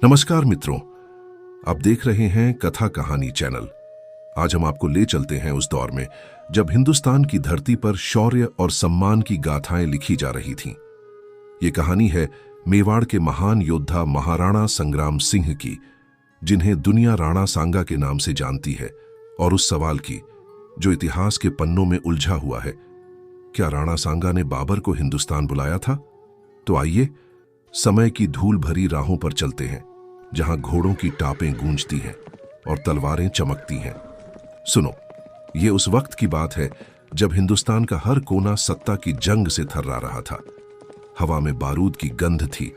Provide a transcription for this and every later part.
नमस्कार मित्रों, आप देख रहे हैं कथा कहानी चैनल। आज हम आपको ले चलते हैं उस दौर में जब हिंदुस्तान की धरती पर शौर्य और सम्मान की गाथाएं लिखी जा रही थीं। ये कहानी है मेवाड़ के महान योद्धा महाराणा संग्राम सिंह की, जिन्हें दुनिया राणा सांगा के नाम से जानती है, और उस सवाल की जो इतिहास के पन्नों में उलझा हुआ है, क्या राणा सांगा ने बाबर को हिंदुस्तान बुलाया था? तो आइए समय की धूल भरी राहों पर चलते हैं, जहां घोड़ों की टापें गूंजती हैं और तलवारें चमकती हैं। सुनो, ये उस वक्त की बात है जब हिंदुस्तान का हर कोना सत्ता की जंग से थर्रा रहा था। हवा में बारूद की गंध थी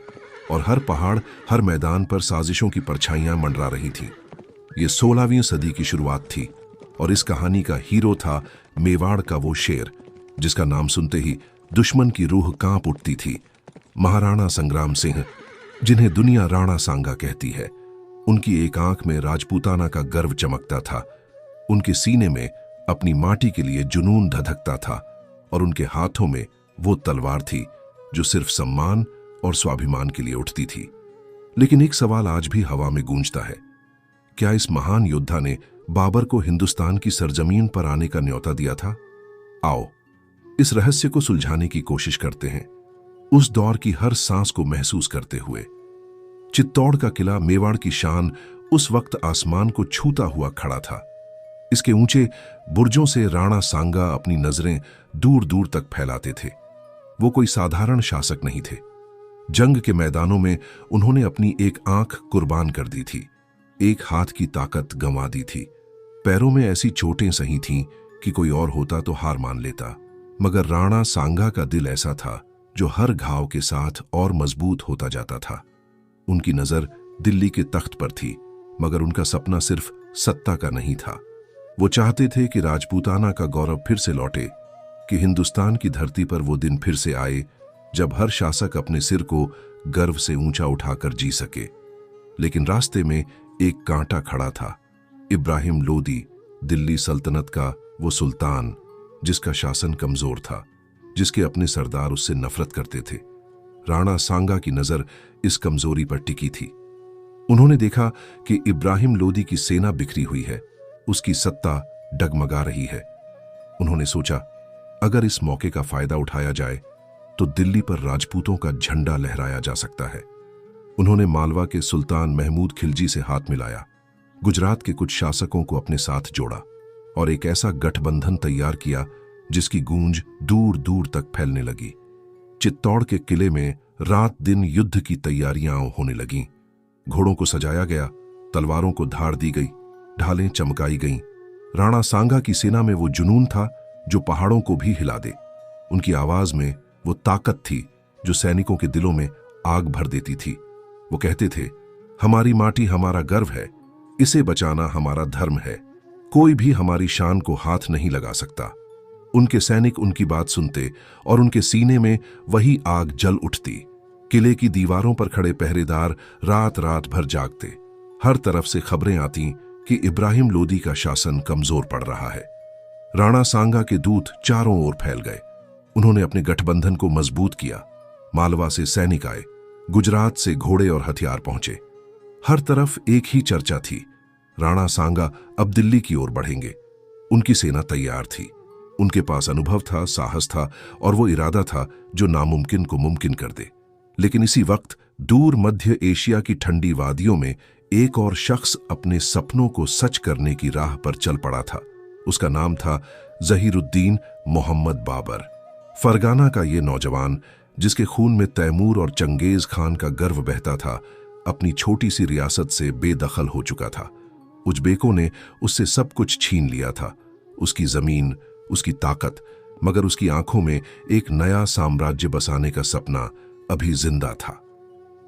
और हर पहाड़, हर मैदान पर साजिशों की परछाइयां मंडरा रही थीं। ये 16वीं सदी की शुरुआत थी और इस कहानी का हीरो था मेवाड़ का वो शेर जिसका नाम सुनते ही दुश्मन की रूह कांप उठती थी। महाराणा संग्राम सिंह, जिन्हें दुनिया राणा सांगा कहती है। उनकी एक आंख में राजपूताना का गर्व चमकता था, उनके सीने में अपनी माटी के लिए जुनून धधकता था, और उनके हाथों में वो तलवार थी जो सिर्फ सम्मान और स्वाभिमान के लिए उठती थी। लेकिन एक सवाल आज भी हवा में गूंजता है, क्या इस महान योद्धा ने बाबर को हिंदुस्तान की सरजमीन पर आने का न्योता दिया था? आओ इस रहस्य को सुलझाने की कोशिश करते हैं, उस दौर की हर सांस को महसूस करते हुए। चित्तौड़ का किला मेवाड़ की शान उस वक्त आसमान को छूता हुआ खड़ा था। इसके ऊंचे बुर्जों से राणा सांगा अपनी नजरें दूर दूर तक फैलाते थे। वो कोई साधारण शासक नहीं थे। जंग के मैदानों में उन्होंने अपनी एक आंख कुर्बान कर दी थी, एक हाथ की ताकत गंवा दी थी, पैरों में ऐसी चोटें सही थीं कि कोई और होता तो हार मान लेता। मगर राणा सांगा का दिल ऐसा था जो हर घाव के साथ और मजबूत होता जाता था। उनकी नजर दिल्ली के तख्त पर थी, मगर उनका सपना सिर्फ सत्ता का नहीं था। वो चाहते थे कि राजपूताना का गौरव फिर से लौटे, कि हिंदुस्तान की धरती पर वो दिन फिर से आए जब हर शासक अपने सिर को गर्व से ऊंचा उठाकर जी सके। लेकिन रास्ते में एक कांटा खड़ा था। इब्राहिम लोदी, दिल्ली सल्तनत का वो सुल्तान जिसका शासन कमजोर था, जिसके अपने सरदार उससे नफरत करते थे। राणा सांगा की नजर इस कमजोरी पर टिकी थी। उन्होंने देखा कि इब्राहिम लोदी की सेना बिखरी हुई है, उसकी सत्ता डगमगा रही है। उन्होंने सोचा, अगर इस मौके का फायदा उठाया जाए तो दिल्ली पर राजपूतों का झंडा लहराया जा सकता है। उन्होंने मालवा के सुल्तान महमूद खिलजी से हाथ मिलाया, गुजरात के कुछ शासकों को अपने साथ जोड़ा और एक ऐसा गठबंधन तैयार किया जिसकी गूंज दूर दूर तक फैलने लगी। चित्तौड़ के किले में रात दिन युद्ध की तैयारियां होने लगीं। घोड़ों को सजाया गया, तलवारों को धार दी गई, ढालें चमकाई गईं। राणा सांगा की सेना में वो जुनून था जो पहाड़ों को भी हिला दे। उनकी आवाज में वो ताकत थी जो सैनिकों के दिलों में आग भर देती थी। वो कहते थे, हमारी माटी हमारा गर्व है, इसे बचाना हमारा धर्म है, कोई भी हमारी शान को हाथ नहीं लगा सकता। उनके सैनिक उनकी बात सुनते और उनके सीने में वही आग जल उठती। किले की दीवारों पर खड़े पहरेदार रात रात भर जागते। हर तरफ से खबरें आती कि इब्राहिम लोदी का शासन कमजोर पड़ रहा है। राणा सांगा के दूत चारों ओर फैल गए। उन्होंने अपने गठबंधन को मजबूत किया। मालवा से सैनिक आए, गुजरात से घोड़े और हथियार पहुंचे। हर तरफ एक ही चर्चा थी, राणा सांगा अब दिल्ली की ओर बढ़ेंगे। उनकी सेना तैयार थी, उनके पास अनुभव था, साहस था, और वो इरादा था जो नामुमकिन को मुमकिन कर दे। लेकिन इसी वक्त दूर मध्य एशिया की ठंडी वादियों में एक और शख्स अपने सपनों को सच करने की राह पर चल पड़ा था। उसका नाम था जहीरुद्दीन मोहम्मद बाबर। फरगाना का ये नौजवान, जिसके खून में तैमूर और चंगेज खान का गर्व बहता था, अपनी छोटी सी रियासत से बेदखल हो चुका था। उज्बेकों ने उससे सब कुछ छीन लिया था, उसकी जमीन, उसकी ताकत, मगर उसकी आंखों में एक नया साम्राज्य बसाने का सपना अभी जिंदा था।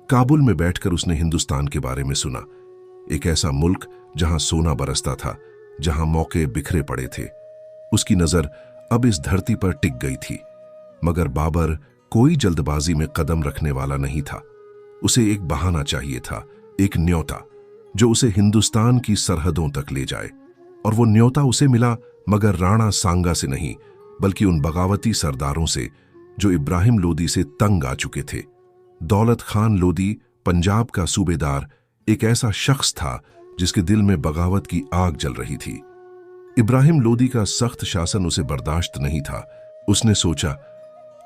काबुल में बैठकर उसने हिंदुस्तान के बारे में सुना, एक ऐसा मुल्क जहां सोना बरसता था, जहां मौके बिखरे पड़े थे। उसकी नजर अब इस धरती पर टिक गई थी। मगर बाबर कोई जल्दबाजी में कदम रखने वाला नहीं था। उसे एक बहाना चाहिए था, एक न्योता जो उसे हिंदुस्तान की सरहदों तक ले जाए। और वो न्योता उसे मिला, मगर राणा सांगा से नहीं, बल्कि उन बगावती सरदारों से जो इब्राहिम लोदी से तंग आ चुके थे। दौलत खान लोदी, पंजाब का सूबेदार, एक ऐसा शख्स था जिसके दिल में बगावत की आग जल रही थी। इब्राहिम लोदी का सख्त शासन उसे बर्दाश्त नहीं था। उसने सोचा,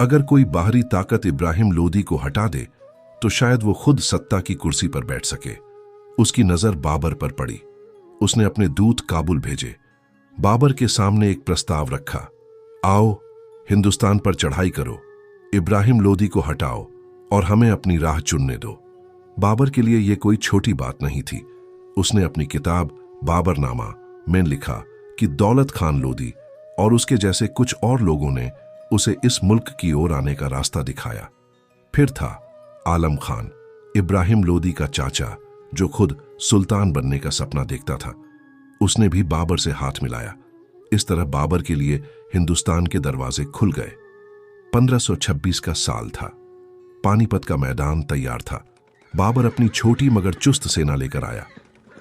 अगर कोई बाहरी ताकत इब्राहिम लोदी को हटा दे तो शायद वो खुद सत्ता की कुर्सी पर बैठ सके। उसकी नजर बाबर पर पड़ी। उसने अपने दूत काबुल भेजे। बाबर के सामने एक प्रस्ताव रखा, आओ हिंदुस्तान पर चढ़ाई करो, इब्राहिम लोदी को हटाओ और हमें अपनी राह चुनने दो। बाबर के लिए यह कोई छोटी बात नहीं थी। उसने अपनी किताब बाबरनामा में लिखा कि दौलत खान लोदी और उसके जैसे कुछ और लोगों ने उसे इस मुल्क की ओर आने का रास्ता दिखाया। फिर था आलम खान, इब्राहिम लोदी का चाचा, जो खुद सुल्तान बनने का सपना देखता था। उसने भी बाबर से हाथ मिलाया। इस तरह बाबर के लिए हिंदुस्तान के दरवाजे खुल गए। 1526 का साल था। पानीपत का मैदान तैयार था। बाबर अपनी छोटी मगर चुस्त सेना लेकर आया।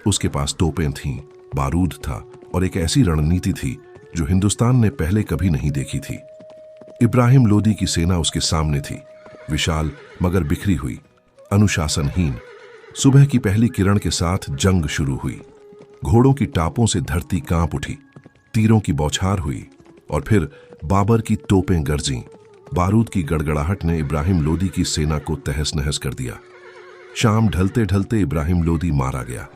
उसके पास तोपें थीं, बारूद था और एक ऐसी रणनीति थी जो हिंदुस्तान ने पहले कभी नहीं देखी थी। इब्राहिम लोदी की सेना उसके सामने थी, विशाल मगर बिखरी हुई, अनुशासनहीन। सुबह की पहली किरण के साथ जंग शुरू हुई। घोड़ों की टापों से धरती कांप उठी, तीरों की बौछार हुई और फिर बाबर की तोपें गरजीं। बारूद की गड़गड़ाहट ने इब्राहिम लोदी की सेना को तहस नहस कर दिया। शाम ढलते ढलते इब्राहिम लोदी मारा गया।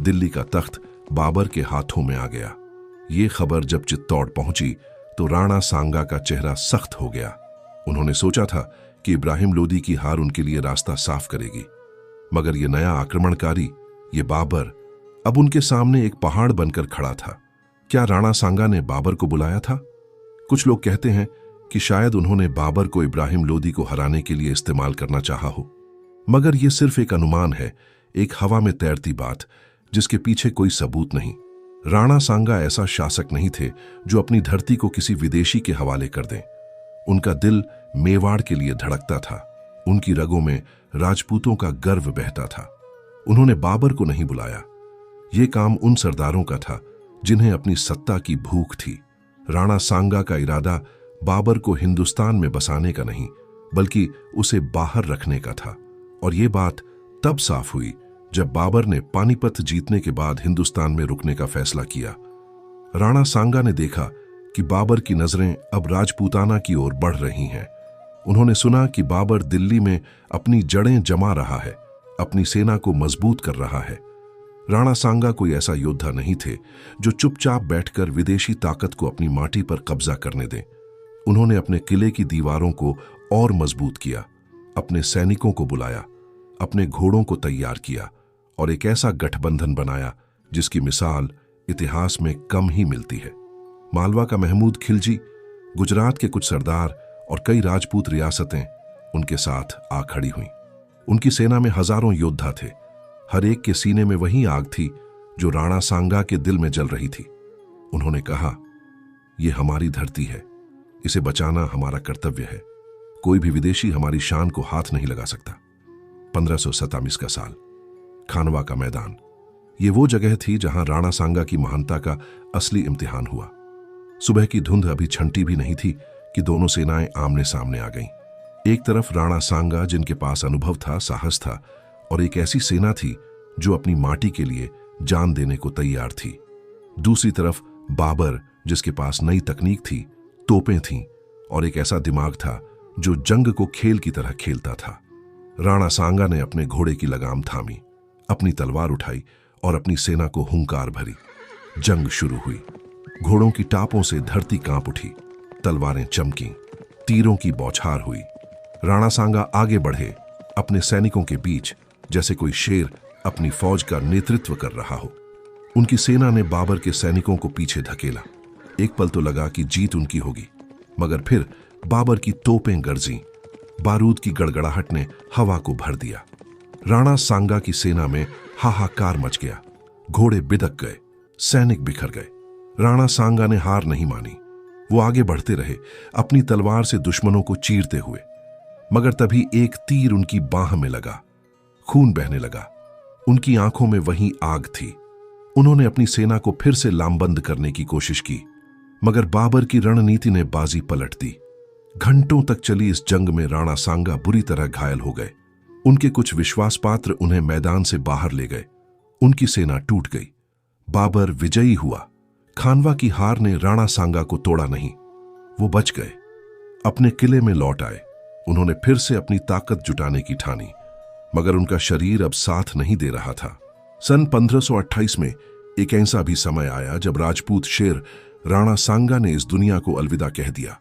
दिल्ली का तख्त बाबर के हाथों में आ गया। ये खबर जब चित्तौड़ पहुंची तो राणा सांगा का चेहरा सख्त हो गया। उन्होंने सोचा था कि इब्राहिम लोदी की हार उनके लिए रास्ता साफ करेगी, मगर यह नया आक्रमणकारी, ये बाबर, अब उनके सामने एक पहाड़ बनकर खड़ा था। क्या राणा सांगा ने बाबर को बुलाया था? कुछ लोग कहते हैं कि शायद उन्होंने बाबर को इब्राहिम लोदी को हराने के लिए इस्तेमाल करना चाहा हो, मगर यह सिर्फ एक अनुमान है, एक हवा में तैरती बात जिसके पीछे कोई सबूत नहीं। राणा सांगा ऐसा शासक नहीं थे जो अपनी धरती को किसी विदेशी के हवाले कर दें। उनका दिल मेवाड़ के लिए धड़कता था। उनकी रगों में राजपूतों का गर्व बहता था। उन्होंने बाबर को नहीं बुलाया। यह काम उन सरदारों का था जिन्हें अपनी सत्ता की भूख थी। राणा सांगा का इरादा बाबर को हिंदुस्तान में बसाने का नहीं, बल्कि उसे बाहर रखने का था। और यह बात तब साफ हुई जब बाबर ने पानीपत जीतने के बाद हिंदुस्तान में रुकने का फैसला किया। राणा सांगा ने देखा कि बाबर की नजरें अब राजपूताना की ओर बढ़ रही हैं। उन्होंने सुना कि बाबर दिल्ली में अपनी जड़ें जमा रहा है, अपनी सेना को मजबूत कर रहा है। राणा सांगा कोई ऐसा योद्धा नहीं थे जो चुपचाप बैठकर विदेशी ताकत को अपनी माटी पर कब्जा करने दें। उन्होंने अपने किले की दीवारों को और मजबूत किया, अपने सैनिकों को बुलाया, अपने घोड़ों को तैयार किया और एक ऐसा गठबंधन बनाया जिसकी मिसाल इतिहास में कम ही मिलती है। मालवा का महमूद खिलजी, गुजरात के कुछ सरदार और कई राजपूत रियासतें उनके साथ आ खड़ी हुईं। उनकी सेना में हजारों योद्धा थे। हर एक के सीने में वही आग थी जो राणा सांगा के दिल में जल रही थी। उन्होंने कहा, यह हमारी धरती है, इसे बचाना हमारा कर्तव्य है। कोई भी विदेशी हमारी शान को हाथ नहीं लगा सकता। 1527 का साल, खानवा का मैदान। ये वो जगह थी जहां राणा सांगा की महानता का असली इम्तिहान हुआ। सुबह की धुंध अभी छंटी भी नहीं थी कि दोनों सेनाएं आमने सामने आ गईं। एक तरफ राणा सांगा, जिनके पास अनुभव था, साहस था, और एक ऐसी सेना थी जो अपनी माटी के लिए जान देने को तैयार थी। दूसरी तरफ बाबर, जिसके पास नई तकनीक थी, तोपें थीं और एक ऐसा दिमाग था जो जंग को खेल की तरह खेलता था। राणा सांगा ने अपने घोड़े की लगाम थामी, अपनी तलवार उठाई और अपनी सेना को हुंकार भरी। जंग शुरू हुई। घोड़ों की टापों से धरती कांप उठी, तलवारें चमकीं, तीरों की बौछार हुई। राणा सांगा आगे बढ़े, अपने सैनिकों के बीच, जैसे कोई शेर अपनी फौज का नेतृत्व कर रहा हो। उनकी सेना ने बाबर के सैनिकों को पीछे धकेला। एक पल तो लगा कि जीत उनकी होगी, मगर फिर बाबर की तोपें गरजीं। बारूद की गड़गड़ाहट ने हवा को भर दिया। राणा सांगा की सेना में हाहाकार मच गया। घोड़े बिदक गए, सैनिक बिखर गए। राणा सांगा ने हार नहीं मानी। वो आगे बढ़ते रहे, अपनी तलवार से दुश्मनों को चीरते हुए। मगर तभी एक तीर उनकी बाह में लगा। खून बहने लगा। उनकी आंखों में वही आग थी। उन्होंने अपनी सेना को फिर से लामबंद करने की कोशिश की, मगर बाबर की रणनीति ने बाजी पलट दी। घंटों तक चली इस जंग में राणा सांगा बुरी तरह घायल हो गए। उनके कुछ विश्वास पात्र उन्हें मैदान से बाहर ले गए। उनकी सेना टूट गई। बाबर विजयी हुआ। खानवा की हार ने राणा सांगा को तोड़ा नहीं। वो बच गए, अपने किले में लौट आए। उन्होंने फिर से अपनी ताकत जुटाने की ठानी, मगर उनका शरीर अब साथ नहीं दे रहा था। सन 1528 में एक ऐसा भी समय आया जब राजपूत शेर राणा सांगा ने इस दुनिया को अलविदा कह दिया,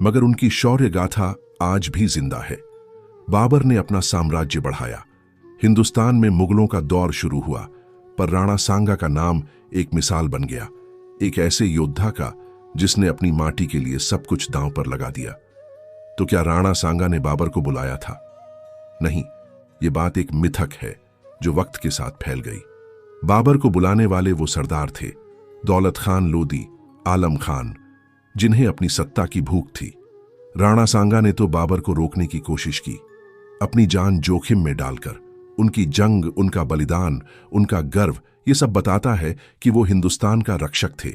मगर उनकी शौर्य गाथा आज भी जिंदा है। बाबर ने अपना साम्राज्य बढ़ाया। हिंदुस्तान में मुगलों का दौर शुरू हुआ, पर राणा सांगा का नाम एक मिसाल बन गया, एक ऐसे योद्धा का जिसने अपनी माटी के लिए सब कुछ दांव पर लगा दिया। तो क्या राणा सांगा ने बाबर को बुलाया था? नहीं, ये बात एक मिथक है जो वक्त के साथ फैल गई। बाबर को बुलाने वाले वो सरदार थे, दौलत खान लोदी, आलम खान, जिन्हें अपनी सत्ता की भूख थी। राणा सांगा ने तो बाबर को रोकने की कोशिश की, अपनी जान जोखिम में डालकर। उनकी जंग, उनका बलिदान, उनका गर्व, ये सब बताता है कि वो हिंदुस्तान का रक्षक थे।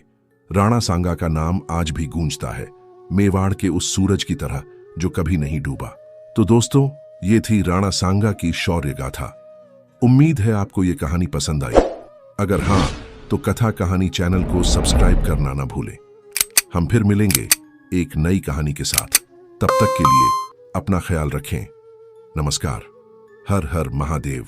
राणा सांगा का नाम आज भी गूंजता है, मेवाड़ के उस सूरज की तरह जो कभी नहीं डूबा। तो दोस्तों, ये थी राणा सांगा की शौर्य गाथा। उम्मीद है आपको ये कहानी पसंद आई। अगर हाँ, तो कथा कहानी चैनल को सब्सक्राइब करना ना भूलें। हम फिर मिलेंगे एक नई कहानी के साथ। तब तक के लिए अपना ख्याल रखें। नमस्कार। हर हर महादेव।